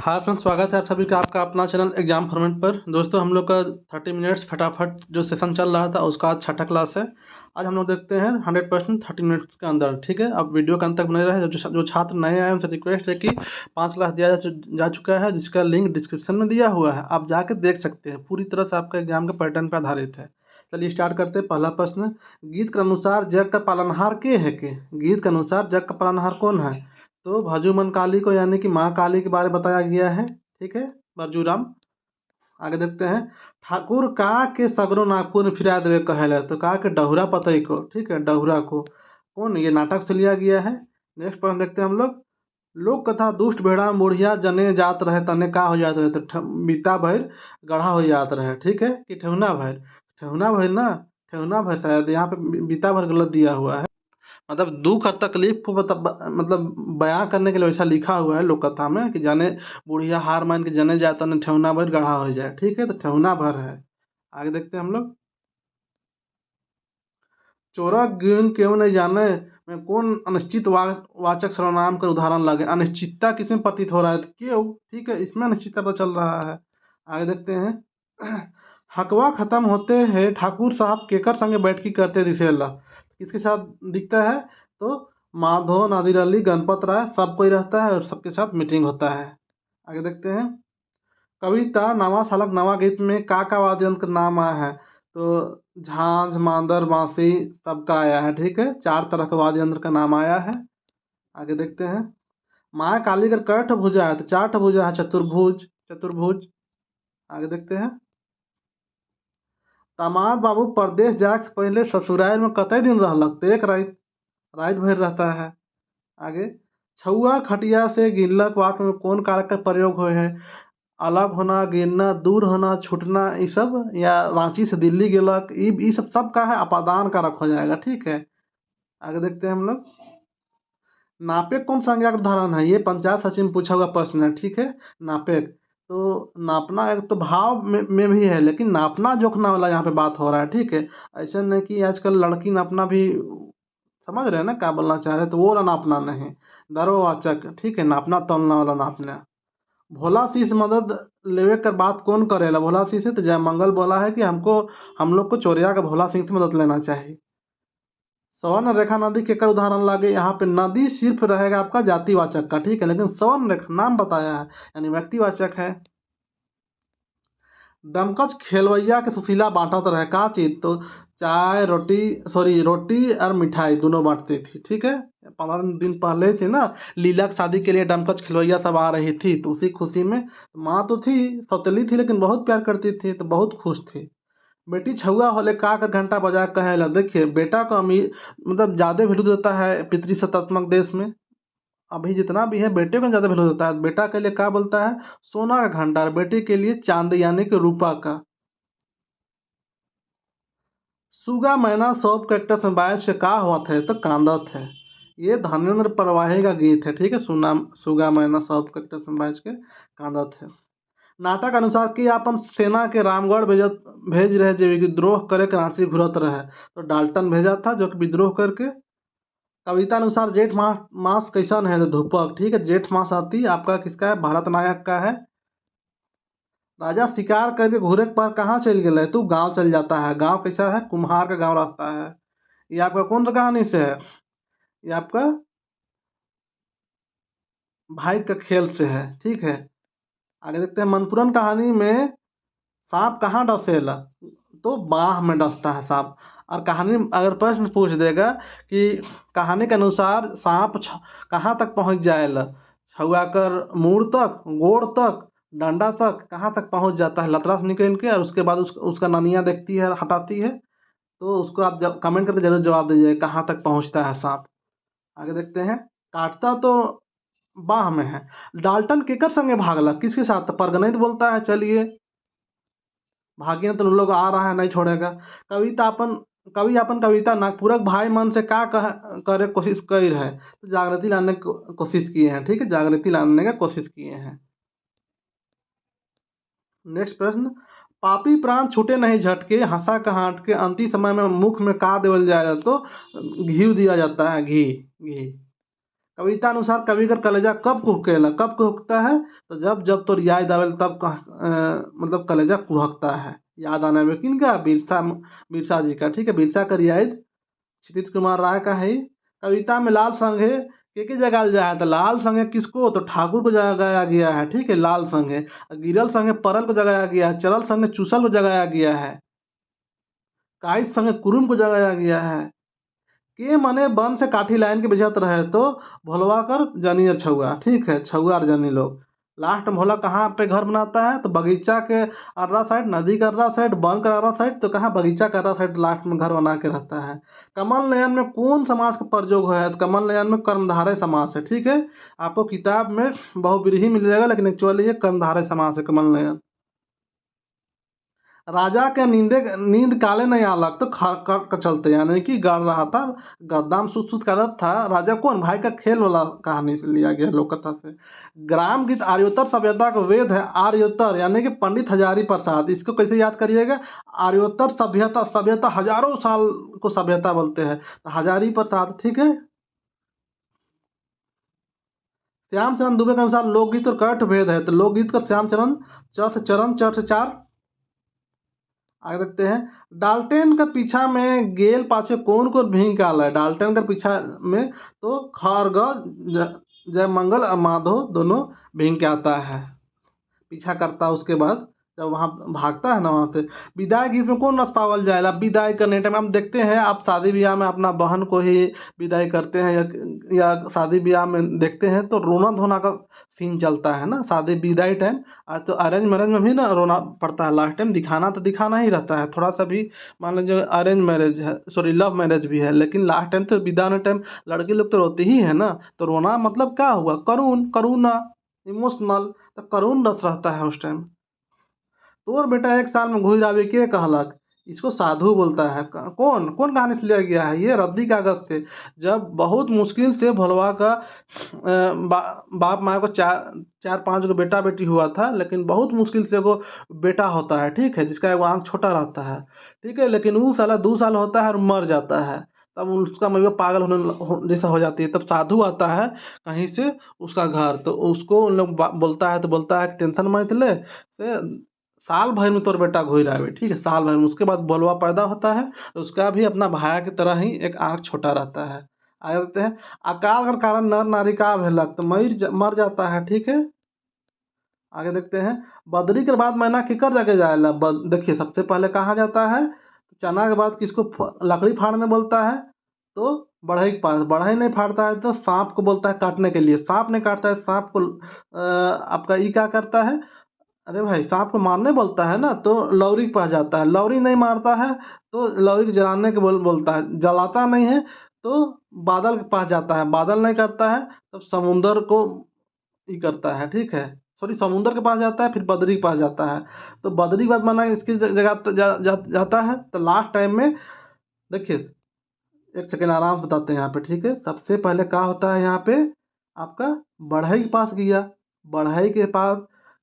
हाँ फ्रेंड्स, स्वागत है आप सभी का आपका अपना चैनल एग्जाम फॉर्मेट पर। दोस्तों, हम लोग का 30 मिनट्स फटाफट जो सेशन चल रहा था उसका आज छठा क्लास है। आज हम लोग देखते हैं 100% 30 मिनट्स के अंदर। ठीक है, अब वीडियो के अंत तक बने रहे। जो छात्र नए आए हैं उनसे रिक्वेस्ट है कि 5 क्लास दिया जा चुका है, जिसका लिंक डिस्क्रिप्शन में दिया हुआ है, आप जाके देख सकते हैं। पूरी तरह से आपका एग्जाम के पैटर्न पर आधारित है। चलिए स्टार्ट करते हैं। पहला प्रश्न, गीत के अनुसार जग का पालनहार के है के? गीत के अनुसार जग का पालनहार कौन है? तो भजूमन काली को यानी कि माँ काली के बारे में बताया गया है। ठीक है, परजुराम। आगे देखते हैं। ठाकुर का के सगरो नागपुर में फिरा देवे कहल है, तो का के डहुरा पतई को। ठीक है, डहुरा को कौन, ये नाटक से लिया गया है। नेक्स्ट प्रश्न देखते हैं हम लोग। लोक कथा दुष्ट भेड़ा मुढ़िया जने जात रहे तने का हो जात रहे, तो बीता भैर गढ़ा हो जात रहे। ठीक है, कि ठेहुना भैर, ठेहुना भैर ना, ठेहुना भैर शायद यहाँ पे बीता भर गलत दिया हुआ है। मतलब दुख और तकलीफ को मतलब बयां करने के लिए वैसा लिखा हुआ है लोक कथा में कि जाने बुढ़िया हार मान के जने जाए तो ठेहुना भर गढ़ा हो जाए। ठीक है, तो ठेहुना भर है। आगे देखते हैं हम लोग। चोरा गुण क्यों नहीं जाने में कौन अनिश्चित वाचक सर्वनाम का उदाहरण लगे? अनिश्चितता किसमें प्रतीत हो रहा है? तो क्यों। ठीक है, इसमें अनिश्चितता पता चल रहा है। आगे देखते हैं। हकवा खत्म होते हैं ठाकुर साहब केकर संगे बैठकी करते दिसेला, किसके साथ दिखता है? तो माधव, नादिर अली, गणपत राय, सब कोई रहता है और सबके साथ मीटिंग होता है। आगे देखते हैं। कविता नवा सालक नवा गीत में का वाद्य यंत्र का नाम आया है? तो झांझ, मांदर, बांसुरी सबका आया है। ठीक है, 4 तरह के वाद्य यंत्र का नाम आया है। आगे देखते हैं। माया काली का कठ भुजा है, तो 4 भुजा है, चतुर्भुज, चतुर्भुज। आगे देखते हैं। दामाद बाबू परदेश जाए से पहले ससुराल में कतई दिन रहलक? तो एक रात, रात भर रहता है। आगे। छुआ खटिया से गिनलक वाक्य में कौन कारक का प्रयोग हुए है? अलग होना, गिरना, दूर होना, छूटना, ये सब, या रांची से दिल्ली गेलक, ये सब का है अपादान कारक हो जाएगा। ठीक है। आगे देखते हैं हम लोग। नापेक कौन संज्ञा का उदाहरण है? ये पंचायत सचिव में पूछा हुआ प्रश्न है। ठीक है, नापेक तो नापना एक तो भाव में भी है, लेकिन नापना जोखना वाला यहाँ पे बात हो रहा है। ठीक है, ऐसा नहीं कि आजकल लड़की नापना भी, समझ रहे हैं ना क्या बोलना चाह रहे हैं, तो वो वाला नापना नहीं, दरोवाचक। ठीक है, नापना तोलना वाला नापना। भोला सिंह से मदद लेवे कर बात कौन करेला? भोला सिंह से तो जयमंगल बोला है कि हम लोग को चोरिया का भोला सिंह से मदद लेना चाहिए। स्वर्ण रेखा नदी के कर उदाहरण लागे? यहाँ पे नदी सिर्फ रहेगा आपका जातिवाचक का। ठीक है, लेकिन स्वर्ण रेखा नाम बताया है यानी व्यक्तिवाचक है। डमकच खेलवैया के सुशीला बांटत रहे का चीज? तो चाय, रोटी, सॉरी, रोटी और मिठाई दोनों बांटती थी। ठीक है, 15 दिन पहले से ना लीला की शादी के लिए डमकच खिलवैया सब आ रही थी, तो उसी खुशी में माँ तो थी, सौतेली थी, लेकिन बहुत प्यार करती थी, तो बहुत खुश थी। बेटी छुआ होले का कर घंटा बजा कहे ला? देखिए, बेटा को अमीर मतलब ज़्यादा वैल्यू देता है पितृ सत्तात्मक देश में। अभी जितना भी है बेटे को ज़्यादा वैल्यू देता है। बेटा के लिए क्या बोलता है? सोना का घंटा, और बेटे के लिए चांदी यानी कि रूपा का। सुगा मैना सौंप कैक्टस में बारिश से का हुआ थे? तो कांदत है। ये धर्मेंद्र परवाही का गीत है। ठीक है, सुना सुगा मैना सौंप कैक्टस में बारिश के कांदत है। नाटक अनुसार कि अपन सेना के रामगढ़ भेज रहे जो विद्रोह करे के रांची घुरत रहे, तो डाल्टन भेजा था जो कि विद्रोह करके। कविता अनुसार जेठ मास कैसन है? तो धूपक। ठीक है, जेठ मास आती आपका किसका है? भारत नायक का है। राजा शिकार करके घूरे पर कहाँ चल गए? तू गांव चल जाता है। गांव कैसा है? कुम्हार का गांव रहता है। ये आपका कौन सा कहानी से है? ये आपका भाई का खेल से है। ठीक है। आगे देखते हैं। मनपुरन कहानी में सांप कहाँ डसेला? तो बाह में डसता है सांप। और कहानी अगर प्रश्न पूछ देगा कि कहानी के अनुसार सांप कहाँ तक पहुँच जाएगा, छुआकर मूड़ तक, गोड़ तक, डंडा तक, कहाँ तक पहुँच जाता है? लतरा से निकल के, और उसके बाद उसका ननिया देखती है, हटाती है। तो उसको आप जब कमेंट करके जरूर जवाब दीजिए कहाँ तक पहुँचता है सांप। आगे देखते हैं। काटता तो बाह में है। डाल्टन केकर संगे भागला? किसके साथ? तो परगणित बोलता है चलिए, भागिए तो उन लोग आ रहा है, नहीं छोड़ेगा। कविता अपन कवि अपन कविता नागपुरक भाई मन से का करे कोशिश कर है? तो जागृति लाने की कोशिश किए हैं। ठीक है, जागृति लाने का कोशिश किए हैं। नेक्स्ट प्रश्न। पापी प्राण छूटे नहीं झटके, हंसा कहाट के अंतिम समय में मुख में का देवल जाएगा? तो घी दिया जाता है, घी, घी। कविता अनुसार कवि कर कलेजा कब कुहकेला, कब कुहकता है? तो जब जब तोर याद आवेल तब मतलब कलेजा कुहकता है। याद आने में किनका? बिरसा, बिरसा जी का। ठीक है, बिरसा कर याद क्षितिज कुमार राय का है। कविता में लाल संघे के जगाल जाए, तो लाल संघे किसको? तो ठाकुर को जगाया गया है। ठीक है, लाल संघे। गिरल संघे परल को जगाया गया है। चरल संघे चूसल को जगाया गया है। काइस संघे कुरुम को जगाया गया है। के मने बन से काठी लाइन के बेचत रहे तो भोलवा कर जनी और छुआ। ठीक है, छुआ और जनी लोग। लास्ट में भोला कहाँ पे घर बनाता है? तो बगीचा के अर्रा साइड, नदी का अर्रा साइड, वन का अर्रा साइड, तो कहाँ? बगीचा का अर्रा साइड लास्ट में घर बना के रहता है। कमल नयन में कौन समास का प्रयोग है? तो कमल नयन में कर्मधारय समास है। ठीक है, आपको किताब में बहुब्रीहि मिल जाएगा, लेकिन एक्चुअली ये कर्मधारय समास है, कमल नयन। राजा के नींद काले नहीं आलक तो कर चलते, यानी कि गड़ रहा था, गद्दाम सुत सुत कर रहा था। राजा कौन? भाई का खेल वाला कहानी से लिया गया, लोक कथा से। ग्राम गीत आर्योत्तर सभ्यता का वेद है। आर्योत्तर यानी कि पंडित हजारी प्रसाद। इसको कैसे याद करिएगा? आर्योत्तर सभ्यता, सभ्यता हजारों साल को सभ्यता बोलते हैं, तो हजारी प्रसाद। ठीक है। श्यामचरण दुबे के अनुसार लोकगीत और कंठ भेद है, तो लोकगीत का श्यामचरण च से चरण, च से चार। आगे देखते हैं, डाल्टन का पीछा में गेल पाछे कौन कौन भींग काला है? डाल्टन का पीछा में तो खरग, जय मंगल और माधव दोनों भींग के आता है, पीछा करता है। उसके बाद जब वहाँ भागता है ना वहाँ से। विदाई गीत में कौन रस पावल जाएगा? विदाई करने टाइम हम देखते हैं, आप शादी ब्याह में अपना बहन को ही विदाई करते हैं, या शादी ब्याह में देखते हैं तो रोना धोना का सीन चलता है ना शादी विदाई टाइम। और तो अरेंज मैरिज में भी ना रोना पड़ता है लास्ट टाइम। दिखाना तो दिखाना ही रहता है थोड़ा सा भी, मान लीजिए अरेंज मैरिज है, सॉरी लव मैरिज भी है, लेकिन लास्ट टाइम तो विदा होने टाइम लड़की लोग तो रोती ही है ना। तो रोना मतलब क्या हुआ? करुण, करुणा, इमोशनल। तो करुण रस रहता है उस टाइम। तोर बेटा एक साल में घुर आवे के कहलक, इसको साधु बोलता है। कौन कौन कहानी से लिया गया है? ये रद्दी कागज से। जब बहुत मुश्किल से भोलवा का बाप माँ को चार चार पांच गो बेटा बेटी हुआ था, लेकिन बहुत मुश्किल से वो बेटा होता है। ठीक है, जिसका एगो आँख छोटा रहता है। ठीक है, लेकिन वो साला 2 साल होता है और मर जाता है। तब उसका मतलब पागल जैसा हो जाती है। तब साधु आता है कहीं से उसका घर, तो उसको उन लोग बोलता है, तो बोलता है कि टेंशन मत ले, साल भर में तोर बेटा घुर आवे। ठीक है, साल भर में। उसके बाद बोलवा पैदा होता है, तो उसका भी अपना भाया की तरह ही एक आँख छोटा रहता है। आगे देखते हैं, अकाल के कारण नर नारी का भेलक, तो मर जाता है। ठीक है, आगे देखते हैं, बदरी के बाद मैना किकर जगह जाएगा? देखिए, सबसे पहले कहाँ जाता है? चना के बाद किसको लकड़ी फाड़ने बोलता है? तो बढ़ई के पास। बढ़ई नहीं फाड़ता है तो सांप को बोलता है काटने के लिए। सांप नहीं काटता है, सांप को आपका ई क्या करता है? अरे भाई, सांप को मारने बोलता है ना, तो लौरी के पास जाता है। लौरी नहीं मारता है तो लौरी को जलाने के बोलता है। जलाता नहीं है तो बादल के पास जाता है। बादल नहीं करता है तो समुंदर को ही करता है। ठीक है, सॉरी, समुंदर के पास जाता है, फिर बदरी के पास जाता है। तो बदरी के बाद माना इसकी जगह जाता है। तो लास्ट टाइम में देखिए, एक सेकेंड आराम से बताते हैं यहाँ पे। ठीक है, सबसे पहले क्या होता है यहाँ पे? आपका बढ़ई के पास गया। बढ़ई के पास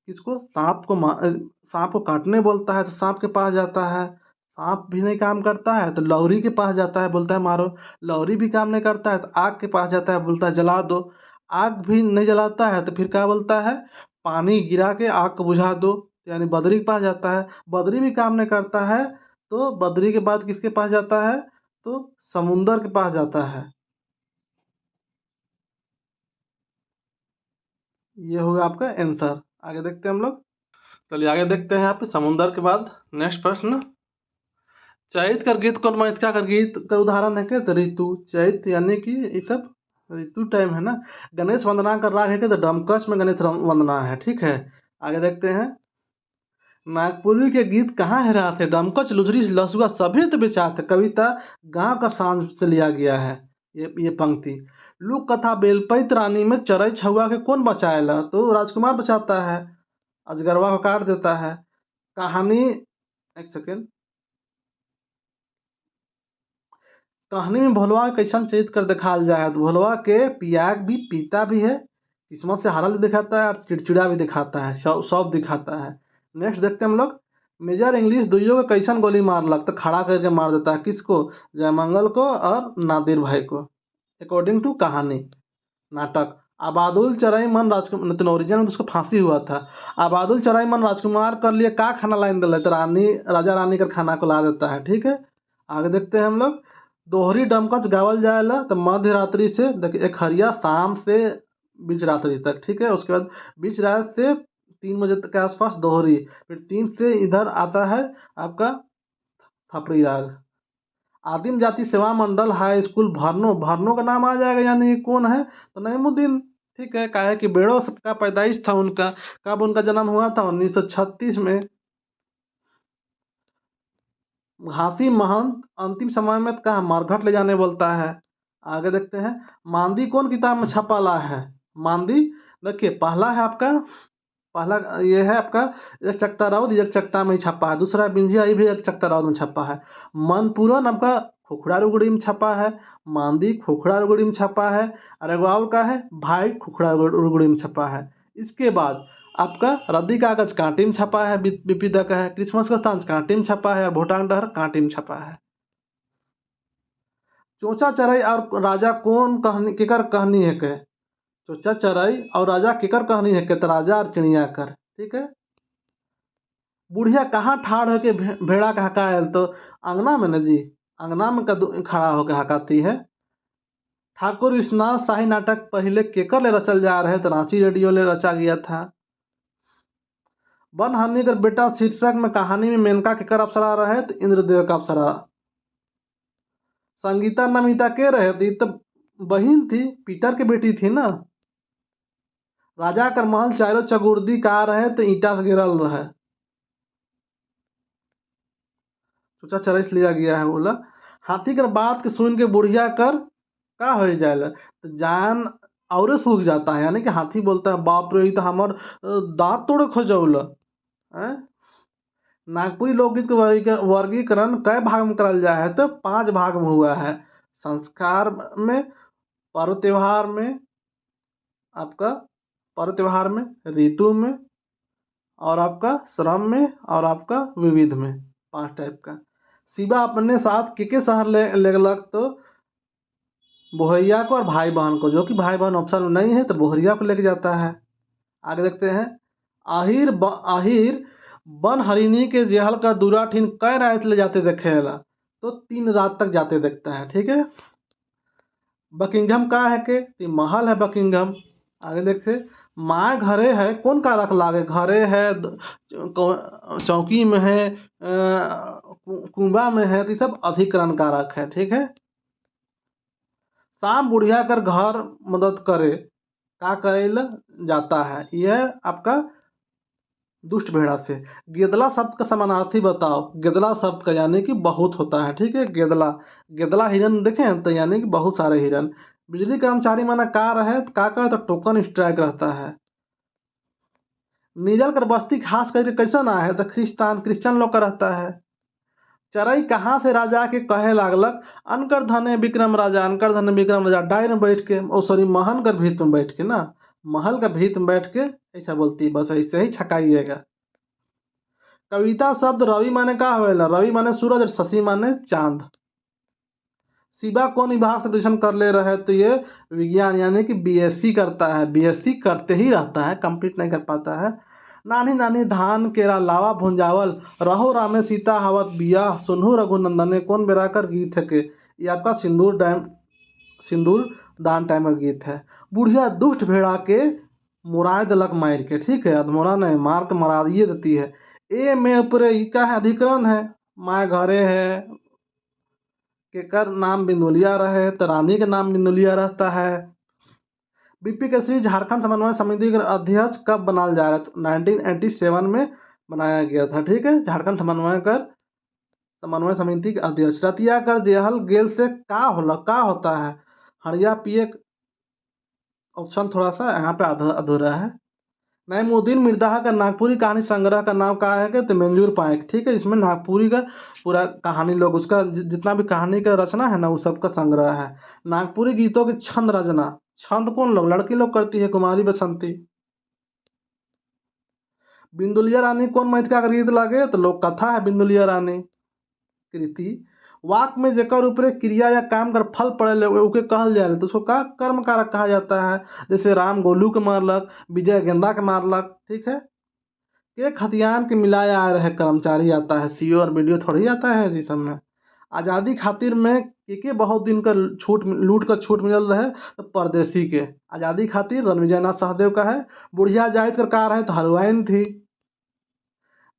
किसको? सांप को काटने बोलता है, तो सांप के पास जाता है। सांप भी नहीं काम करता है तो लौरी के पास जाता है, बोलता है मारो। लौरी भी काम नहीं करता है तो आग के पास जाता है, बोलता है जला दो। आग भी नहीं जलाता है तो फिर क्या बोलता है? पानी गिरा के आग को बुझा दो, यानी बदरी के पास जाता है। बदरी भी काम नहीं करता है तो बदरी के बाद किसके पास जाता है? तो समुंदर के पास जाता है। ये होगा आपका आंसर। आगे देखते हैं हम लोग। चलिए आगे देखते हैं यहाँ पे समुंदर के बाद नेक्स्ट प्रश्न। चैत कर गीत कौन माइथका कर गीत का उदाहरण है क्या? तो ऋतु। चैत यानी कि ये सब ऋतु टाइम है ना। गणेश वंदना का राग है क्या? तो डमकच में गणेश वंदना है। ठीक है, आगे देखते हैं, नागपुरी के गीत कहाँ है रहा थे? डमकच, लुझरी, लसुआ सभी तो बेचात है। कविता गांव का सांझ से लिया गया है। ये पंक्ति। लोक कथा बेलपैत रानी में चरई छुआ के कौन बचाएला? तो राजकुमार बचाता है, अजगरवा को काट देता है। कहानी, एक सेकेंड, कहानी में भोलवा के कैसन चरित्र कर दिखाल जाए है? तो भोलवा के पियाग भी पीता भी है, किस्मत से हारल भी दिखाता है, और चिड़चिड़ा भी दिखाता है, सब दिखाता है। नेक्स्ट देखते हैं हम लोग। मेजर इंग्लिश दुइयों को कैसन गोली मारलक? तो खड़ा करके मार देता है। किसको? जयमंगल को और नादिर भाई को, अकॉर्डिंग टू कहानी। नाटक। आबादुल चराई मन राजकुमार, तो ओरिजिनल में तो उसको फांसी हुआ था। आबादुल चराई मन राजकुमार कर लिए का खाना लाइन दिल, तो रानी राजा रानी का खाना को ला देता है। ठीक है, आगे देखते हैं हम लोग। दोहरी डमकच गावल जाएला तो मध्य रात्रि से, देखिए एक हरिया शाम से बीच रात्रि तक। ठीक है, उसके बाद बीच रात से 3 बजे तक के आसपास दोहरी, फिर 3 से इधर आता है आपका थपड़ी राग। आदिम जाति सेवा मंडल हाई स्कूल भरनो, भरनो का नाम आ जाएगा, यानी ये कौन है, तो नईमुद्दीन। ठीक है, काहे कि बेड़ो का पैदाइश था उनका, कब उनका जन्म हुआ था, 1936 में। घासी महंत अंतिम समय में कहा मरघट ले जाने बोलता है। आगे देखते हैं, मांदी कौन किताब में छपा ला है। मांदी देखिए, पहला है आपका, पहला ये है आपका एक चकता राउत, एक चकता में ही छपा है। दूसरा बिंजिया, ये भी एक चकता राउत में छपा है। मनपूरन आपका खुखड़ा रुगड़ी में छपा है। मांदी खुखड़ा रुगड़ी में छपा है। और एगो और का है भाई खुखड़ा रुगड़ी में छपा है। इसके बाद आपका रद्दी कागज कांटी में छपा है, विपिदा का है। क्रिसमस का सांझ कांटी में छपा है, और भोटांग डहर कांटी में छपा है। चोचा चराई और राजा कौन कहानी केकर कहानी है के। चोचा चराई और राजा केकर कहानी है के, तो राजा और चिड़िया कर। ठीक है, बुढ़िया कहाँ ठाड़ होके भेड़ा का हकायल, तो अंगना में न जी, अंगना में खड़ा होकर हकाती है। ठाकुर विश्वनाथ शाही नाटक पहले केकर ले रचल जा रहे, तो रांची रेडियो ले रचा गया था। वन हनी कर बेटा शीर्षक में कहानी में मेनका केकर अप्सरा रहे, तो इंद्रदेव का अप्सरा। संगीता नमिता के रहे, तो ये तो बहन थी, पीटर की बेटी थी ना। राजा कर महल चारों चगुर्दी का रहे, तो ईटा से गिरल रहे। सोचा चरस लिया गया है बोला। हाथी कर बात के सुन के बुढ़िया कर का हो जाएगा, तो जान और सूख जाता है। यानी कि हाथी बोलता है बाप रे, ई तो हमार दांत तोड़े खोजौल है। नागपुरी लोकगीत के वर्गीकरण कई भाग में करल जाए है, तो 5 भाग में हुआ है। संस्कार में, पर्व त्योहार में, आपका पर्व त्योहार में, ऋतु में, और आपका श्रम में, और आपका विविध में, 5 टाइप का। शिवा अपने साथ के शहर ले गलक, तो बोहरिया को और भाई बहन को, जो कि भाई बहन ऑप्शन में नहीं है, तो बोहरिया को लेके जाता है। आगे देखते हैं, आहिर बन हरिणी के जेहल का दूरा ठीन कई रात ले जाते देखेला, तो 3 रात तक जाते देखता है। ठीक है, बकिंघम का है के, तो महल है बकिंघम। आगे देखते, माँ घरे है कौन का रख लागे, घरे है, चौकी में है, कुंबा में है, तो ये सब अधिकरण कारक है। ठीक है, शाम बुढ़िया कर घर मदद करे का करेला जाता है, यह आपका दुष्ट भेड़ा से। गेदला शब्द का समानार्थी बताओ। गेदला शब्द का यानी कि बहुत होता है। ठीक है, गेदला, गेदला हिरन देखें तो यानी कि बहुत सारे हिरन। बिजली कर्मचारी माना कार है, तो का तो टोकन स्ट्राइक रहता है। नीजल कर बस्ती खास करके कैसा ना है, तो क्रिश्चियन लोग का रहता है। चरई कहाँ से राजा के कहे लागलक, अनकर धने विक्रम राजा, अनकर धने विक्रम राजा, डायर में बैठ के, ओ सॉरी महल का भीत में बैठ के ना, महल का भीत में बैठ के ऐसा बोलती है, बस ऐसे ही छकाइएगा। कविता शब्द रवि माने का होएला, रवि माने सूरज और शशि माने चांद। शिवा कौन विभाग से ट्यूशन कर ले रहे, तो ये विज्ञान, यानी कि बीएससी करता है। बीएससी करते ही रहता है, कंप्लीट नहीं कर पाता है। नानी नानी धान केरा लावा भुंजावल, रहो रामे सीता हवत बिया, सुनहु रघुनंदन कौन बेराकर गीत है के, ये आपका सिंदूर दान टाइम का गीत है। बुढ़िया दुष्ट भेड़ा के मुराद दलक मार के। ठीक है, अधमोरा नहीं, मार के मरा ये देती है। ए में ऊपरे ई का है, अधिकरण है। माँ घरे है, केकर नाम बिंदुलिया रहे, तो रानी का नाम बिंदुलिया रहता है। बीपी केसरी झारखंड समन्वय समिति का अध्यक्ष कब बनाया जा रहा है, तो 1987 में बनाया गया था। ठीक है, झारखंड समन्वय समिति के अध्यक्ष। रतिया कर जेहल गेल से का होला, का होता है, हड़िया पिए। ऑप्शन थोड़ा सा यहाँ पे अधूरा है। नईमुद्दीन मिर्जा का नागपुरी कहानी संग्रह का नाम क्या है, तो मंजूर पाएक। ठीक है, इसमें नागपुरी का पूरा कहानी लोग, उसका जितना भी कहानी का रचना है ना, वो सब का संग्रह है। नागपुरी गीतों की छंद रचना, छंद कौन लोग, लड़की लोग करती है, कुमारी बसंती। बिंदुलिया रानी कौन मैथिका का गीत लागे, तो लोक कथा है बिंदुलिया रानी कृति। वाक में जेकर ऊपरे क्रिया या काम कर फल पड़े ओके कहल जाए तो उसको का कर्म कारक कहा जाता है। जैसे राम गोलू के मारलक, विजय गेंदा के मारलक, ठीक है। के खतियान के मिलाया आ रहे कर्मचारी आता है, सीओ और बीडीओ थोड़ी आता है इस सब में। आज़ादी खातिर में के बहुत दिन का छूट लूट का छूट मिलल रहे तो परदेसी के। आज़ादी खातिर रणविजय नाथ सहदेव का है। बुढ़िया जायत कर कार है तो हलवाइन थी।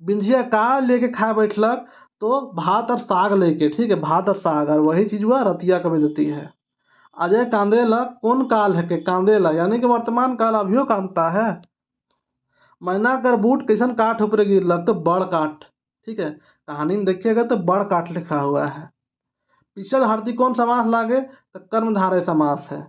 बिंझिया का लेके खा बैठलक तो भात और साग लेके, ठीक है, भात और साग, और वही चीज हुआ रतिया कभी देती है। अजय कांदेला कौन काल है के कांदेला यानी कि वर्तमान काल अभियो कांदता है। मैना कर बूट कैसन काठ ऊपर गिरलक तो बड़ काठ, ठीक है, कहानी में देखिएगा तो बड़ काठ लिखा हुआ है। पिछल हरदी कौन समास लागे तो कर्मधारय समास है।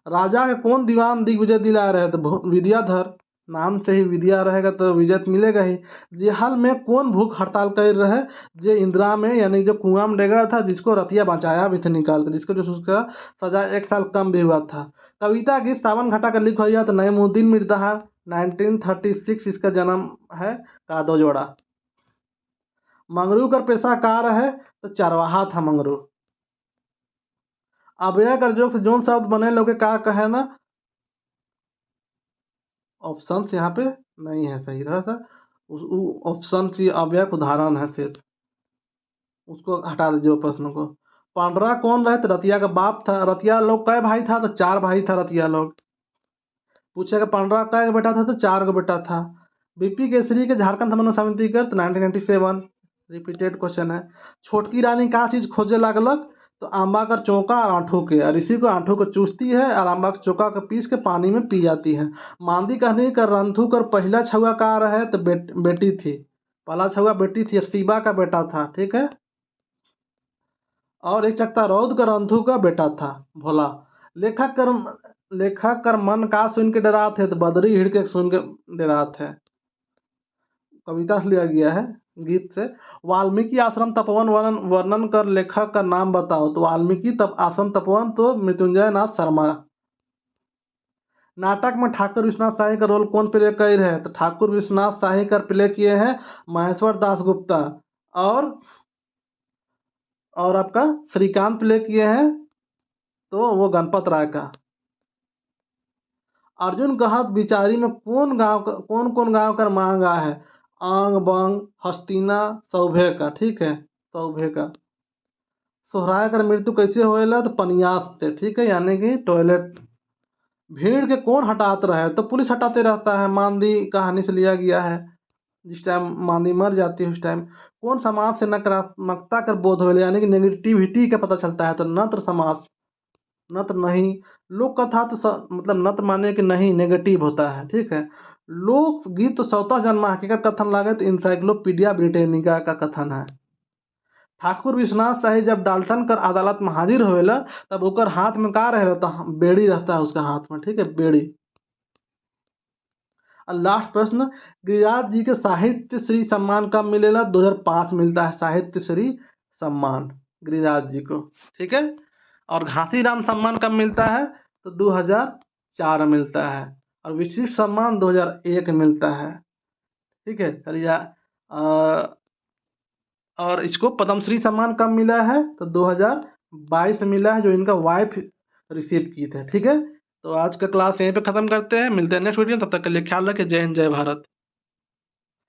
राजा के कौन दीवान दिग्विजय दिला रहे तो विद्याधर। नाम से ही विद्या रहेगा तो विजय तो मिलेगा ही। जेहाल में कौन भूख हड़ताल कर रहे, जे इंदिरा में यानी जो कुआं में डेगा था, जिसको रतिया बचाया भी थे निकाल कर, जिसको जो उसका सजा 1 साल कम भी हुआ था। कविता गीत सावन घटा कर लिखा हुआ तो नईमुद्दीन मिर्जा 1936 इसका जन्म है। कादो जोड़ा। मंगरू का पेशा कार है तो चरवाहा था मंगरू। अव्यय कर जोक से जोन शब्द बने लोग का कहे ना, ऑप्शन यहाँ पे नहीं है सही तरह से। ऑप्शन सी अव्यय उदाहरण है शेष, उसको हटा दीजिए प्रश्न को। पांडरा कौन रहे तो रतिया का बाप था। रतिया लोग कै भाई था तो 4 भाई था रतिया लोग। पूछेगा पांडरा कै बेटा था तो 4 को बेटा था। बीपी केसरी के झारखंड समन्वय समिति कर तो 1997 रिपीटेड क्वेश्चन है। छोटकी रानी का चीज खोजे लागलक तो आंबा का चौका और आंठू के, और इसी को आंठू को चूसती है और आंबा का चौका को पीस के पानी में पी जाती है। मांदी कहनी कर रंथू कर पहला छुआ का रहे तो बेटी थी। पहला छुआ बेटी थी, सीबा का बेटा था, ठीक है। और एक चकता रौद का रंथू का बेटा था भोला। लेखक कर मन का सुन के डरा थे तो बदरी हिड़ के सुन के डरा थे। कविता से लिया गया है गीत से। वाल्मीकि आश्रम तपोवन वर्णन कर लेखक का नाम बताओ तो वाल्मीकि आश्रम तपोवन तो मृत्युंजय नाथ शर्मा। नाटक में ठाकुर विश्वनाथ शाही का रोल कौन प्ले कर रहे हैं तो ठाकुर विश्वनाथ शाही का प्ले किए हैं महेश्वर दास गुप्ता। और आपका श्रीकांत प्ले किए हैं तो वो गणपत राय का। अर्जुन कहत बिचारी में कौन कौन गांव का मांगा है। आंग बंग हस्तिना सौभे का, ठीक है, सौभे का। सोहराय कर मृत्यु कैसे होएला तो पनियास से, ठीक है, यानी कि टॉयलेट। भीड़ के कौन हटाते रहे तो पुलिस हटाते रहता है। मांदी कहानी से लिया गया है। जिस टाइम मांदी मर जाती है उस टाइम कौन समाज से नकारात्मकता कर बोध हो यानी कि नेगेटिविटी का पता चलता है तो नत्र समास। नत्र नहीं। लोक कथा तो मतलब नत्र माने कि नहीं नेगेटिव होता है, ठीक है। लोक गीत तो स्वतः जन्मा हकीकत कथन लागे तो इंसाइक्लोपीडिया ब्रिटेनिका का कथन है। ठाकुर विश्वनाथ शाही जब डाल्टन कर अदालत में हाजिर होवेला तब ओकर हाथ में का रहे तो बेड़ी रहता है उसका हाथ में, ठीक है, बेड़ी। और लास्ट प्रश्न, गिरिराज जी के साहित्य श्री सम्मान कब मिलेला 2005 मिलता है साहित्य श्री सम्मान गिरिराज जी को, ठीक है। और घासीराम सम्मान कब मिलता है तो 2004 मिलता है। और विशिष्ट सम्मान 2001 मिलता है, ठीक है। चलिए और इसको पद्मश्री सम्मान कब मिला है तो 2022 में मिला है, जो इनका वाइफ रिसीव की थे, ठीक है। तो आज का क्लास यहीं पे ख़त्म करते हैं, मिलते हैं नेक्स्ट वीडियो, तब तक के लिए ख्याल रखें। जय हिंद जय भारत।